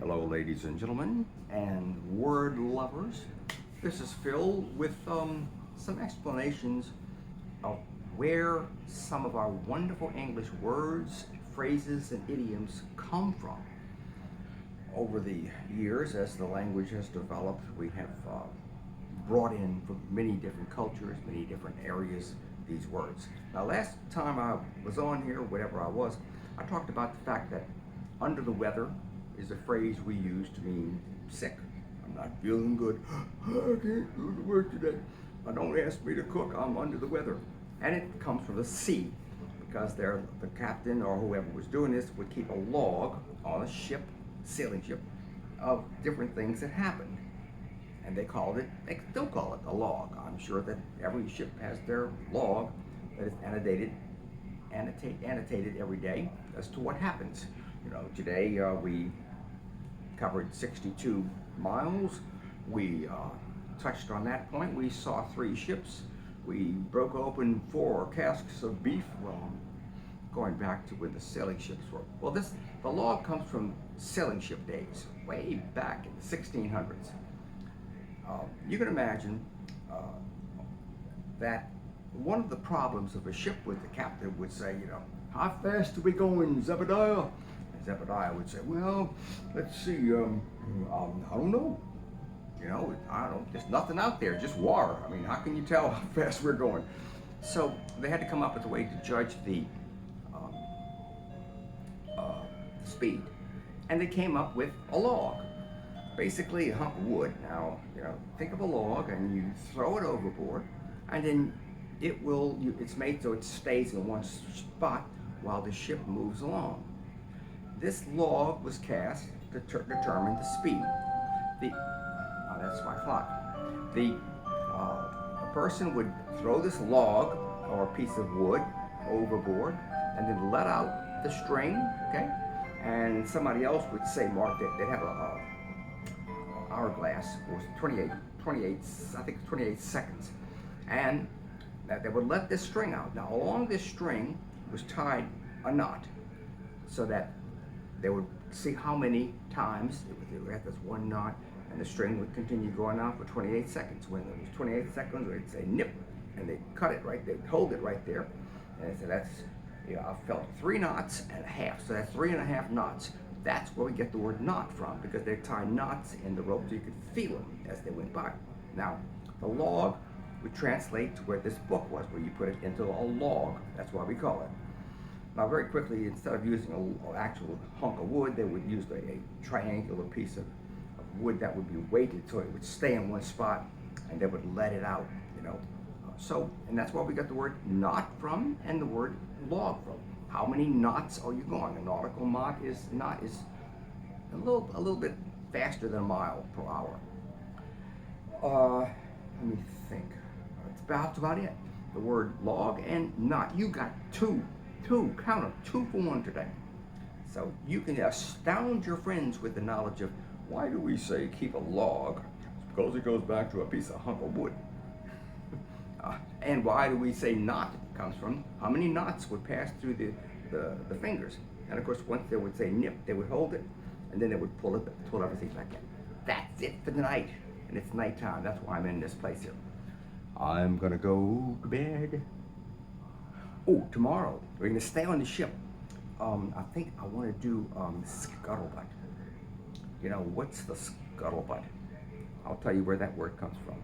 Hello, ladies and gentlemen, and word lovers. This is Phil with some explanations of where some of our wonderful English words, phrases, and idioms come from. Over the years, as the language has developed, we have brought in from many different cultures, many different areas, these words. Now, last time I was on here, whatever I was, I talked about the fact that under the weather is a phrase we use to mean sick. I'm not feeling good. I can't do the work today. Don't ask me to cook. I'm under the weather. And it comes from the sea, because the captain or whoever was doing this would keep a log on a ship, sailing ship, of different things that happened. And they still call it a log. I'm sure that every ship has their log that is annotated every day as to what happens. You know, today we covered 62 miles. We touched on that point. We saw 3 ships. We broke open 4 casks of beef. Well, going back to when the sailing ships were. Well, the log comes from sailing ship days, way back in the 1600s. You can imagine that one of the problems of a ship with the captain would say, you know, how fast are we going, Zebediah? And Zebediah would say, well, let's see, I don't know. You know, I don't know, there's nothing out there, just water. I mean, how can you tell how fast we're going? So they had to come up with a way to judge the speed. And they came up with a log. Basically a hunk of wood. Now, you know, think of a log and you throw it overboard, and then it's made so it stays in one spot while the ship moves along. This log was cast to determine the speed. That's my clock. A person would throw this log or a piece of wood overboard and then let out the string, okay? And somebody else would say, mark it. They'd have a hourglass, was 28, I think 28 seconds. And that they would let this string out. Now, along this string was tied a knot so that they would see how many times they would have this one knot, and the string would continue going out for 28 seconds. When it was 28 seconds, they'd say nip, and they'd cut it right there, they'd hold it right there, and they said that's, I felt 3 knots and a half, so that's 3.5 knots. That's where we get the word knot from, because they tie knots in the rope so you could feel them as they went by. Now, the log would translate to where this book was, where you put it into a log. That's why we call it. Now, very quickly, instead of using an actual hunk of wood, they would use a triangular piece of wood that would be weighted so it would stay in one spot, and they would let it out, you know. And that's where we got the word knot from, and the word log from. How many knots are you going? A nautical knot is a little bit faster than a mile per hour. Let me think. That's about it. The word log and knot. You got two, count them, 2 for 1 today. So you can astound your friends with the knowledge of why do we say keep a log? It's because it goes back to a piece of hunk of wood. And why do we say knot? It comes from how many knots would pass through the fingers. And of course, once they would say nip, they would hold it, and then they would pull everything back in. That's it for tonight. And it's nighttime. That's why I'm in this place here. I'm gonna go to bed. Oh, tomorrow we're gonna stay on the ship. I think I want to do scuttlebutt. You know, what's the scuttlebutt? I'll tell you where that word comes from.